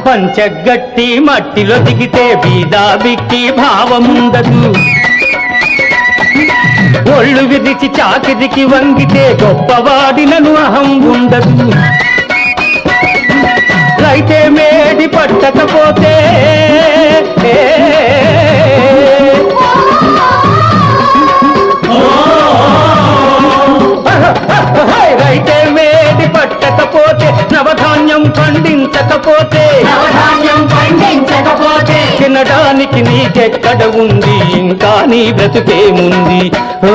పంచగట్టి మట్టిలో దిగితే బీదాబిక్కి భావముండదు. ఒళ్ళు విరిచి చాకిరికి వంగితే గొప్పవాడినను అహం ఉండదు. రైతే మేడి పట్టకపోతే రైతే మేడి పట్టకపోతే నవధాన్యం పండించకపోతే తినడానికి నీకెక్కడ ఉంది ఇంకా నీ బ్రతుకేముంది. ఓ